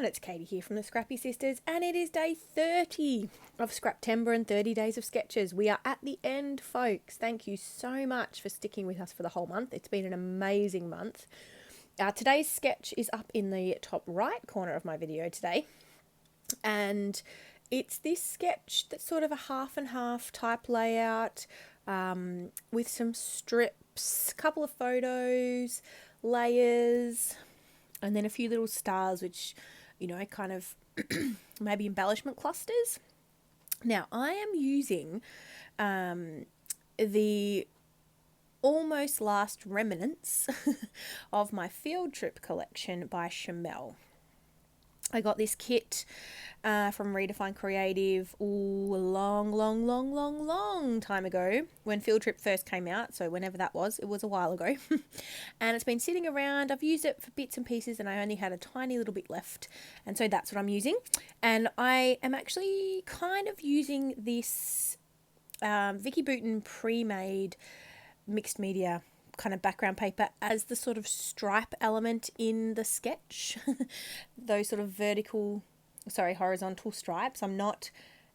everyone, it's Katie here from the Scrappy Sisters, and it is day 30 of Scraptember and 30 Days of Sketches. We are at the end, folks. Thank you so much for sticking with us for the whole month. It's been an amazing month. Today's sketch is up in the top right corner of my video today, and it's this sketch that's sort of a half and half type layout with some strips, a couple of photos, layers, and then a few little stars, which, you know, kind of maybe embellishment clusters. Now, I am using the almost last remnants of my field trip collection by Chamel. I got this kit from Redefine Creative a long time ago when Field Trip first came out. So whenever that was, it was a while ago. And it's been sitting around. I've used it for bits and pieces and I only had a tiny little bit left. And so that's what I'm using. And I am actually kind of using this Vicky Bouton pre-made mixed media kind of background paper as the sort of stripe element in the sketch. Those sort of horizontal stripes. I'm not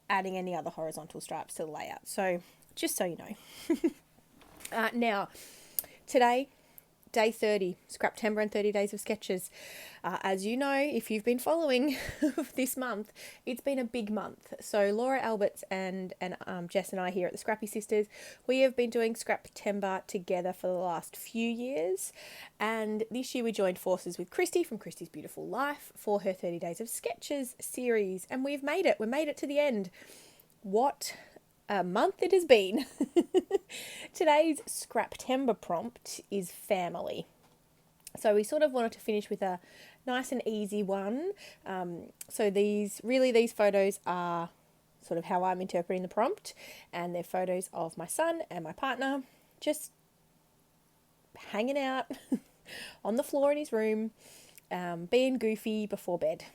adding any other horizontal stripes to the layout. So just so you know. Now, today, day 30, Scraptember and 30 Days of Sketches. As you know, if you've been following this month, it's been a big month. So Laura Alberts and Jess and I here at the Scrappy Sisters, we have been doing Scraptember together for the last few years. And this year we joined forces with Christy from Christy's Beautiful Life for her 30 Days of Sketches series. And we've made it. We made it to the end. What a month it has been. Today's Scraptember prompt is family. So we sort of wanted to finish with a nice and easy one. So these photos are sort of how I'm interpreting the prompt, and they're photos of my son and my partner just hanging out on the floor in his room, being goofy before bed.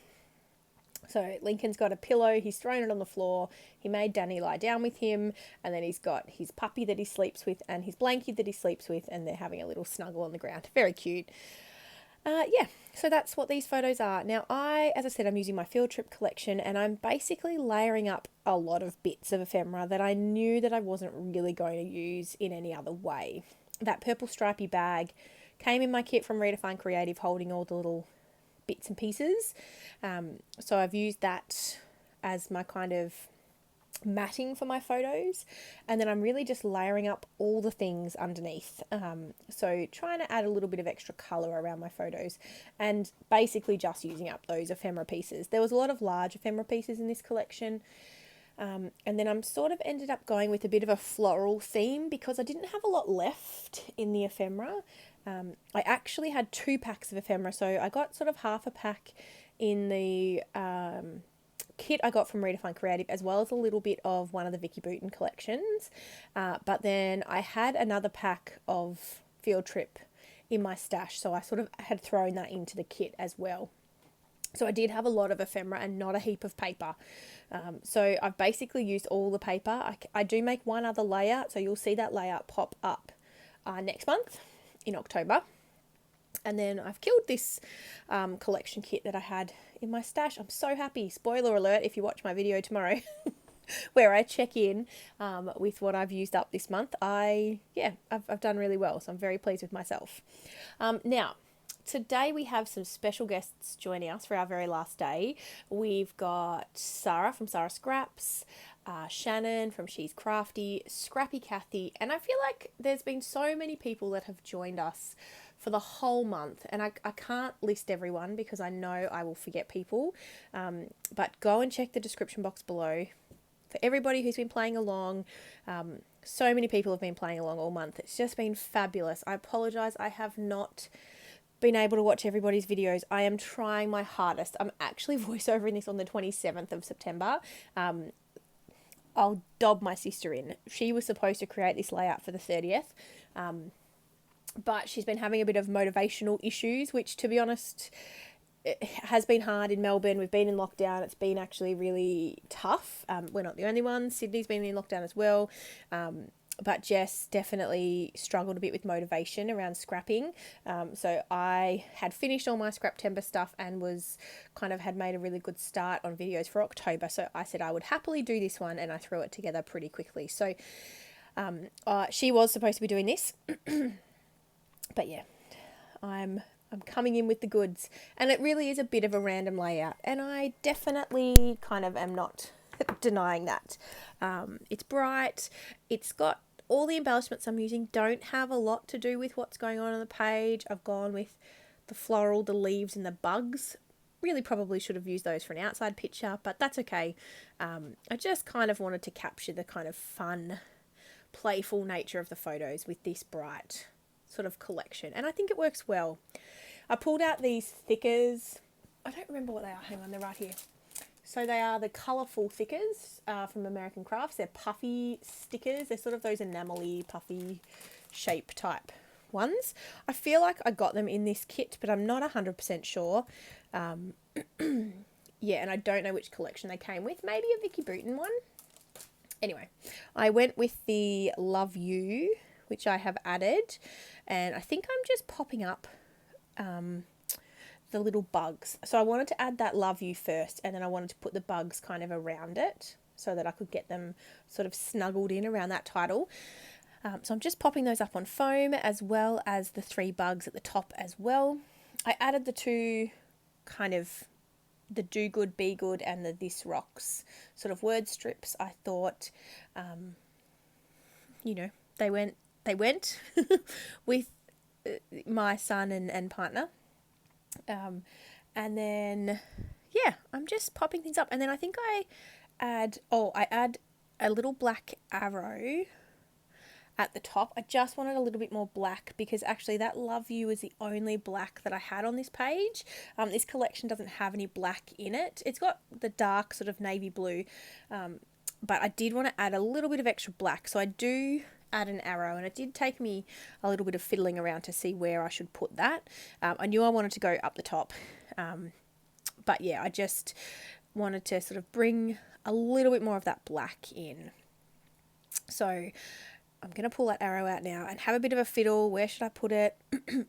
So Lincoln's got a pillow, he's thrown it on the floor, he made Danny lie down with him, and then he's got his puppy that he sleeps with and his blankie that he sleeps with, and they're having a little snuggle on the ground. Very cute. So that's what these photos are. Now, as I said, I'm using my field trip collection, and I'm basically layering up a lot of bits of ephemera that I knew that I wasn't really going to use in any other way. That purple stripy bag came in my kit from Redefine Creative, holding all the little bits and pieces. So I've used that as my kind of matting for my photos, and then I'm really just layering up all the things underneath. So trying to add a little bit of extra colour around my photos, and basically just using up those ephemera pieces. There was a lot of large ephemera pieces in this collection. And then I'm sort of ended up going with a bit of a floral theme because I didn't have a lot left in the ephemera. I actually had 2 packs of ephemera, so I got sort of half a pack in the kit I got from Redefine Creative, as well as a little bit of one of the Vicky Bouton collections. But then I had another pack of Field Trip in my stash, so I sort of had thrown that into the kit as well. So I did have a lot of ephemera and not a heap of paper. So I've basically used all the paper. I do make one other layout, so you'll see that layout pop up next month in October. And then I've killed this collection kit that I had in my stash. I'm so happy. Spoiler alert if you watch my video tomorrow where I check in with what I've used up this month. I've done really well, so I'm very pleased with myself. Now, today we have some special guests joining us for our very last day. We've got Sarah from SaraScraps, Shannon from She's Crafty, Scrappy Kathy, and I feel like there's been so many people that have joined us for the whole month, and I can't list everyone because I know I will forget people, but go and check the description box below for everybody who's been playing along. So many people have been playing along all month. It's just been fabulous. I apologise, I have not been able to watch everybody's videos. I am trying my hardest. I'm actually voiceovering this on the 27th of September. I'll dob my sister in. She was supposed to create this layout for the 30th, but she's been having a bit of motivational issues, which, to be honest, it has been hard in Melbourne. We've been in lockdown. It's been actually really tough. We're not the only ones. Sydney's been in lockdown as well. But Jess definitely struggled a bit with motivation around scrapping. So I had finished all my Scraptember stuff and was kind of had made a really good start on videos for October. So I said I would happily do this one, and I threw it together pretty quickly. So she was supposed to be doing this. But yeah, I'm coming in with the goods, and it really is a bit of a random layout, and I definitely kind of am not denying that. It's bright, it's got all the embellishments I'm using don't have a lot to do with what's going on the page. I've gone with the floral, the leaves and the bugs. Really probably should have used those for an outside picture, but that's okay. I just kind of wanted to capture the kind of fun, playful nature of the photos with this bright sort of collection, and I think it works well. I pulled out these thickers. I don't remember what they are. Hang on, they're right here. So they are the colourful thickers from American Crafts. They're puffy stickers. They're sort of those enamel-y, puffy shape type ones. I feel like I got them in this kit, but I'm not 100% sure. Yeah, and I don't know which collection they came with. Maybe a Vicky Bouton one. Anyway, I went with the Love You, which I have added. And I think I'm just popping up the little bugs. So I wanted to add that Love You first, and then I wanted to put the bugs kind of around it so that I could get them sort of snuggled in around that title. So I'm just popping those up on foam, as well as the 3 bugs at the top as well. I added the 2 kind of the Do Good, Be Good and the This Rocks sort of word strips. I thought, you know, they went with my son and partner. And then, yeah, I'm just popping things up. And then I think I add a little black arrow at the top. I just wanted a little bit more black because actually that Love You is the only black that I had on this page. This collection doesn't have any black in it. It's got the dark sort of navy blue, but I did want to add a little bit of extra black. So I do add an arrow, and it did take me a little bit of fiddling around to see where I should put that. I knew I wanted to go up the top, but yeah, I just wanted to sort of bring a little bit more of that black in. So I'm going to pull that arrow out now and have a bit of a fiddle. Where should I put it?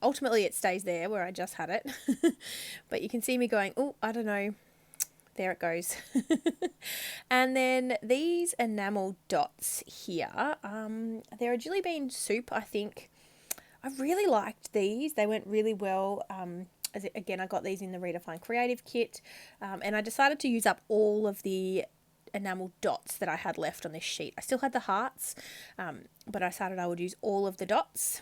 Ultimately it stays there where I just had it, but you can see me going, oh, I don't know. There it goes. And then these enamel dots here, they're a jelly bean soup, I think. I really liked these. They went really well. Again, I got these in the Redefine Creative kit, and I decided to use up all of the enamel dots that I had left on this sheet. I still had the hearts, but I decided I would use all of the dots,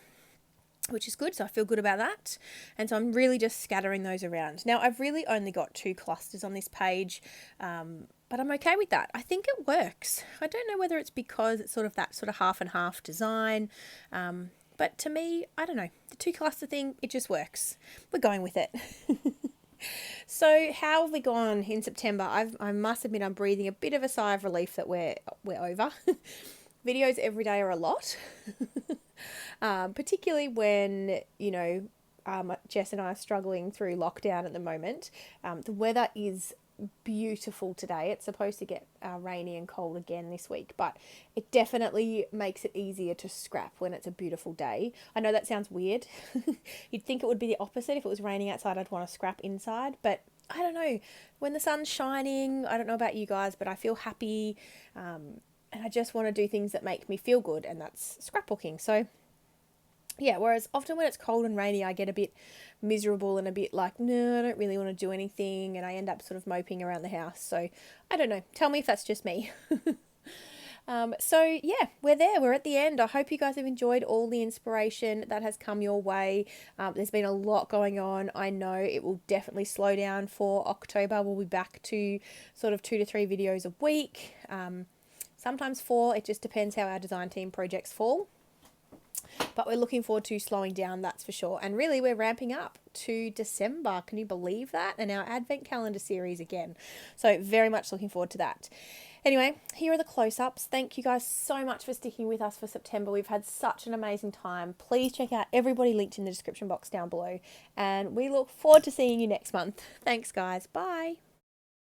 which is good, so I feel good about that. And so I'm really just scattering those around. Now, I've really only got 2 clusters on this page, but I'm okay with that. I think it works. I don't know whether it's because it's sort of that sort of half and half design, but to me, I don't know, the 2 cluster thing, it just works. We're going with it. So how have we gone in September? I must admit I'm breathing a bit of a sigh of relief that we're over. Videos every day are a lot. Particularly when, you know, Jess and I are struggling through lockdown at the moment. The weather is beautiful today. It's supposed to get rainy and cold again this week, but it definitely makes it easier to scrap when it's a beautiful day. I know that sounds weird. You'd think it would be the opposite. If it was raining outside, I'd want to scrap inside, but I don't know. When the sun's shining, I don't know about you guys, but I feel happy, and I just want to do things that make me feel good, and that's scrapbooking. So yeah, whereas often when it's cold and rainy, I get a bit miserable and a bit like, no, I don't really want to do anything, and I end up sort of moping around the house. So I don't know. Tell me if that's just me. So yeah, we're there. We're at the end. I hope you guys have enjoyed all the inspiration that has come your way. There's been a lot going on. I know it will definitely slow down for October. We'll be back to sort of 2 to 3 videos a week. Sometimes 4. It just depends how our design team projects fall. But we're looking forward to slowing down, that's for sure. And really, we're ramping up to December. Can you believe that? And our Advent calendar series again. So very much looking forward to that. Anyway, here are the close-ups. Thank you guys so much for sticking with us for September. We've had such an amazing time. Please check out everybody linked in the description box down below. And we look forward to seeing you next month. Thanks, guys. Bye.